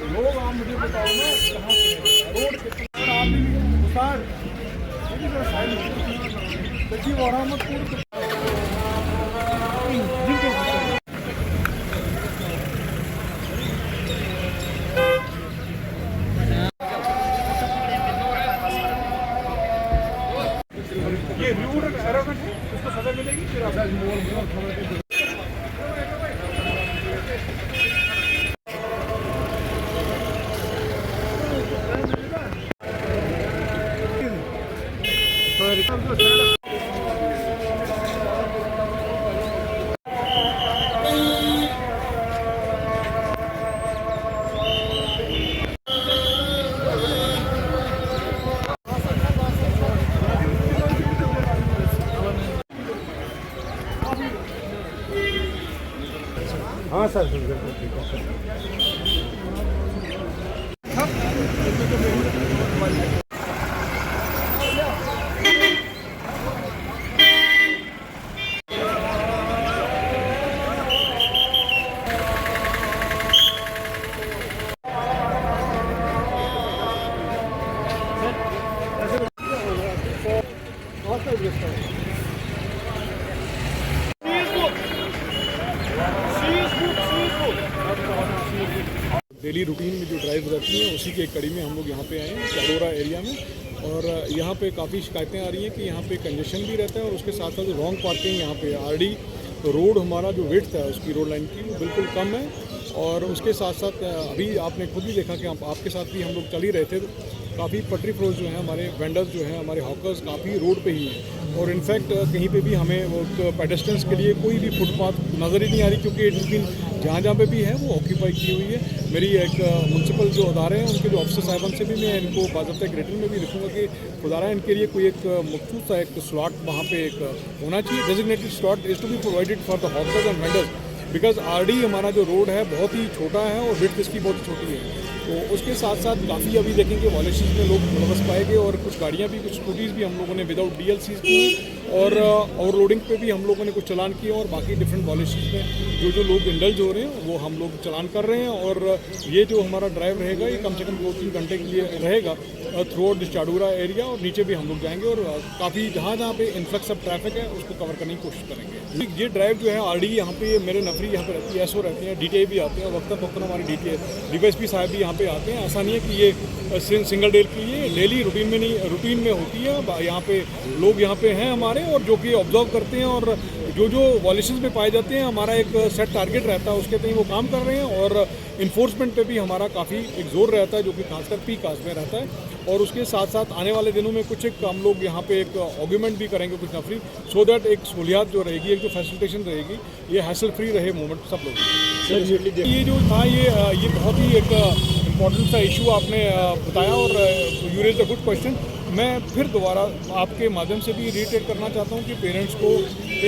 लोग आप मुझे बताओ ना कहाँ से रोड कितना आप भी सर देखिए रहमतपुर ये रूट एरोमेंट है, उसको सजा मिलेगी फिर आप हाँ सर बिल्कुल ठीक है सर। डेली रूटीन में जो ड्राइव रहती हैं उसी की एक कड़ी में हम लोग यहाँ पे आए हैं चाडोरा एरिया में। और यहाँ पे काफ़ी शिकायतें आ रही हैं कि यहाँ पे कंजेशन भी रहता है और उसके साथ साथ रॉन्ग पार्किंग यहाँ पे आरडी रोड हमारा जो विड्थ है उसकी रोड लाइन की वो बिल्कुल कम है। और उसके साथ साथ अभी आपने खुद ही देखा कि आपके साथ भी हम लोग चल ही रहे थे, काफ़ी पटरी फ्रोज जो हैं हमारे वेंडर्स जो हैं हमारे हॉकर्स काफ़ी रोड पे ही हैं। और इनफैक्ट कहीं पे भी हमें वो पेडेस्ट्रियंस के लिए कोई भी फुटपाथ नज़र ही नहीं आ रही, क्योंकि इट बिन जहाँ पे भी है वो ऑक्यूपाई की हुई है। मेरी एक म्यूनसिपल जो अदारे हैं उनके जो ऑफिसर साहिबान से भी मैं इनको बाज़ाब्ता एक रिटन में भी लिखूँगा कि खुदारा इनके लिए कोई एक मखसूस सा एक स्लॉट वहाँ पे एक होना चाहिए, designated slot is to be provided for the hawkers and vendors, because RD हमारा जो रोड है बहुत ही छोटा है और विड्थ इसकी बहुत छोटी है। तो उसके साथ साथ काफ़ी अभी देखेंगे वॉलेशन में लोग मुलवस पाएंगे और कुछ गाड़ियाँ भी कुछ स्कूटीज़ भी हम लोगों ने विदाउट डीएलसी की और ओवरलोडिंग पे भी हम लोगों ने कुछ चलान किए और बाकी डिफरेंट वॉलेशन में जो लोग इंडल्ज हो रहे हैं वो हम लोग चलान कर रहे हैं। और ये जो हमारा ड्राइव रहेगा ये कम से कम 2-3 घंटे के लिए रहेगा through out the Chadoora area, और नीचे भी हम लोग जाएंगे और काफ़ी जहाँ पे इन्फ्लक्स ऑफ ट्रैफिक है उसको कवर करने की कोशिश करेंगे। ये ड्राइव जो है आरडी यहाँ पे मेरे नफरी यहाँ पे रहती है, एसओ रहते हैं, डीटीआई भी आते हैं, वक्त वक्त हमारे डीवाईएसपी साहब भी यहाँ पे आते हैं। ऐसा नहीं है कि ये सिंगल डे के लिए डेली रूटीन में नहीं, रूटीन में होती है। यहाँ पे लोग यहाँ पे हैं हमारे और जो कि ऑब्जर्व करते हैं और जो वॉलेशंस में पाए जाते हैं हमारा एक सेट टारगेट रहता है उसके तहत वो काम कर रहे हैं। और इन्फोर्समेंट पे भी हमारा काफ़ी एक जोर रहता है जो कि खासकर पीक आवर्स में रहता है। और उसके साथ साथ आने वाले दिनों में कुछ एक हम लोग यहाँ पे एक आर्गूमेंट भी करेंगे कुछ नफरी, सो दैट एक सहूलियात जो रहेगी, एक जो फैसिलिटेशन रहेगी, ये हैसल फ्री रहे मूवमेंट सब लोग। ये जो था ये बहुत ही एक इम्पॉर्टेंट सा इशू आपने बताया और you raise a good question. मैं फिर दोबारा आपके माध्यम से भी रिटेट करना चाहता हूँ कि पेरेंट्स को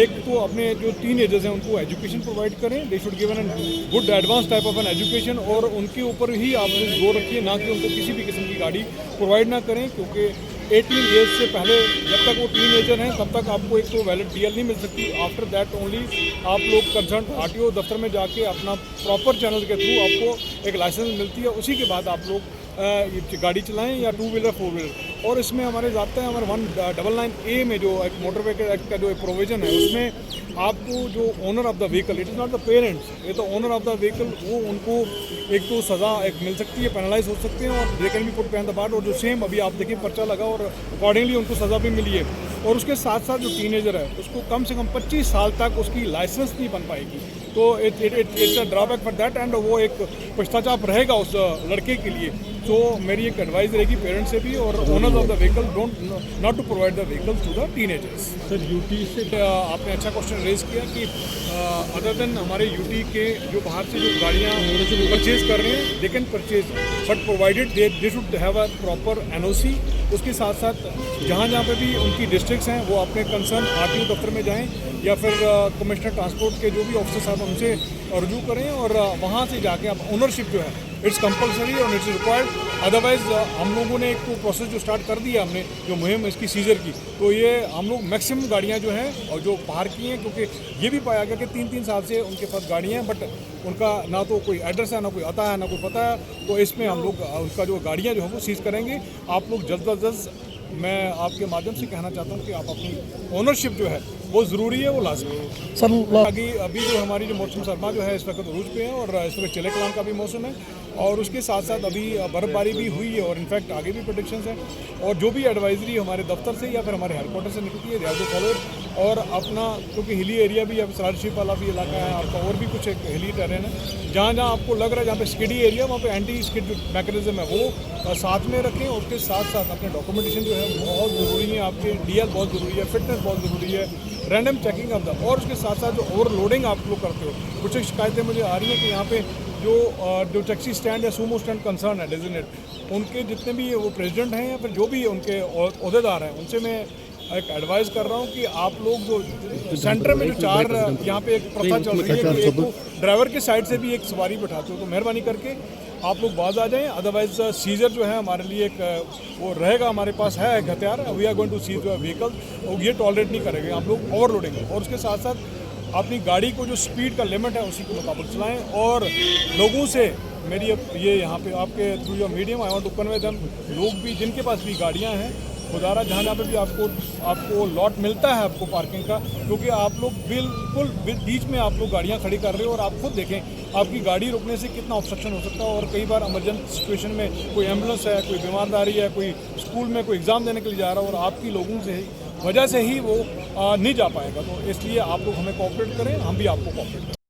एक तो अपने जो टीनेजर्स हैं उनको एजुकेशन प्रोवाइड करें, they should given an good advance type of an education, और उनके ऊपर ही आप लोग जोर रखिए, ना कि उनको किसी भी किस्म की गाड़ी प्रोवाइड ना करें, क्योंकि 18 ईयर्स से पहले जब तक वो टीनेजर हैं तब तक आपको एक तो वैलिड डीएल नहीं मिल सकती। आफ्टर दैट ओनली आप लोग कंसर्न आरटीओ दफ्तर में जाके अपना प्रॉपर चैनल के थ्रू आपको एक लाइसेंस मिलती है, उसी के बाद आप लोग गाड़ी चलाएं या 2 व्हीलर 4 व्हीलर। और इसमें हमारे ज़ाब्ता है हमारे 199A में जो एक मोटर व्हीकल एक्ट का जो एक प्रोविज़न है उसमें आपको जो owner of the vehicle, it is not the parents, ये तो ओनर ऑफ द व्हीकल, वो उनको एक तो सज़ा एक मिल सकती है, पेनलाइज हो सकते हैं और they can be put behind the bar. और जो सेम अभी आप देखिए पर्चा लगा और अकॉर्डिंगली उनको सज़ा भी मिली है। और उसके साथ साथ जो टीनेजर है उसको कम से कम 25 साल तक उसकी लाइसेंस नहीं बन पाएगी, तो it's a drawback for that, and वो एक पश्चाताप रहेगा उस लड़के के लिए। तो मेरी एक एडवाइस रहेगी पेरेंट्स से भी और owners of the vehicle not to provide the vehicle to the teenagers. Sir UT से आपने अच्छा क्वेश्चन रेज किया कि अदर देन हमारे यूटी के जो बाहर से जो गाड़ियाँ परचेज कर रहे हैं they can purchase, but provided they should have a proper NOC. उसके साथ साथ जहाँ पे भी उनकी डिस्ट्रिक्ट्स हैं वो अपने कंसर्न आरटीओ दफ्तर में जाएं या फिर कमिश्नर ट्रांसपोर्ट के जो भी ऑफिसर साहब उनसे रुजू करें और वहाँ से जाके आप ओनरशिप जो है इट्स कंपलसरी और इट्स रिक्वायर्ड। अदरवाइज हम लोगों ने एक प्रोसेस जो स्टार्ट कर दिया हमने, जो मुहिम इसकी सीजर की, तो ये हम लोग मैक्सिमम गाड़ियाँ जो हैं और जो बाहर की हैं, क्योंकि ये भी पाया गया कि 3-3 साल से उनके पास गाड़ियाँ हैं बट उनका ना तो कोई एड्रेस है, ना कोई आता है, ना कोई पता है। तो इसमें हम लोग उनका जो गाड़ियाँ जो है वो सीज़ करेंगे। आप लोग जल्द अज जल्द, मैं आपके माध्यम से कहना चाहता हूँ कि आप अपनी ओनरशिप जो है वो ज़रूरी है, वो लाजमी है सर। अभी जो हमारी जो मौसम सरमा जो है इस वक्त उरूज पे है और इस वक्त चले कलाम का भी मौसम है और उसके साथ साथ अभी बर्फ़बारी भी हुई है और इनफैक्ट आगे भी प्रोडिक्शंस हैं। और जो भी एडवाइजरी हमारे दफ्तर से या फिर हमारे हेडक्वार्टर से निकलती है, दे हैव टू फॉलो। और अपना क्योंकि हिली एरिया भी, अब सरारशिप वाला भी इलाका है आपका, और भी कुछ एक हिली टेरेन है, जहाँ जहाँ आपको लग रहा है जहाँ पे स्किडी एरिया, वहाँ पे एंटी स्किड जो मैकेनिज्म है वो साथ में रखें। और उसके साथ साथ अपने डॉक्यूमेंटेशन जो है बहुत ज़रूरी है, आपके डीएल बहुत ज़रूरी है, फिटनेस बहुत ज़रूरी है, रैंडम चेकिंग ऑफ द। और उसके साथ साथ जो ओवरलोडिंग आप लोग करते हो, कुछ शिकायतें मुझे आ रही हैं कि यहाँ पे जो टैक्सी स्टैंड या सूमो स्टैंड कंसर्न है डेजिग्नेट, उनके जितने भी वो प्रेसिडेंट हैं या फिर जो भी उनके ओहदेदार हैं, उनसे मैं एक एडवाइस कर रहा हूँ कि आप लोग जो सेंटर में जो 4 यहाँ पे एक प्रथा चल रही है कि एक तो ड्राइवर के साइड से भी एक सवारी बैठाते हो, तो मेहरबानी करके आप लोग बाज आ जाएं। अदरवाइज सीजर जो है हमारे लिए एक वो रहेगा, हमारे पास है एक हथियार, we are going to seize vehicle, और ये टॉलरेट नहीं करेंगे आप लोग ओवरलोडिंग। और उसके साथ साथ अपनी गाड़ी को जो स्पीड का लिमिट है उसी के मुताबिक चलाएं। और लोगों से मेरी ये यहाँ पे आपके through your medium I want to convey them, लोग भी जिनके पास भी गाड़ियाँ हैं, खुदारा जहाँ जहाँ पे भी आपको लॉट मिलता है आपको पार्किंग का, क्योंकि आप लोग बिल्कुल बीच में आप लोग गाड़ियाँ खड़ी कर रहे हो और आप खुद देखें आपकी गाड़ी रुकने से कितना ऑब्स्ट्रक्शन हो सकता है। और कई बार इमरजेंसी सिचुएशन में कोई एम्बुलेंस है, कोई बीमारदारी है, कोई स्कूल में कोई एग्ज़ाम देने के लिए जा रहा है और आपकी लोगों से वजह से ही वो नहीं जा पाएगा। तो इसलिए आप लोग हमें कोऑपरेट करें, हम भी आपको कोऑपरेट करें।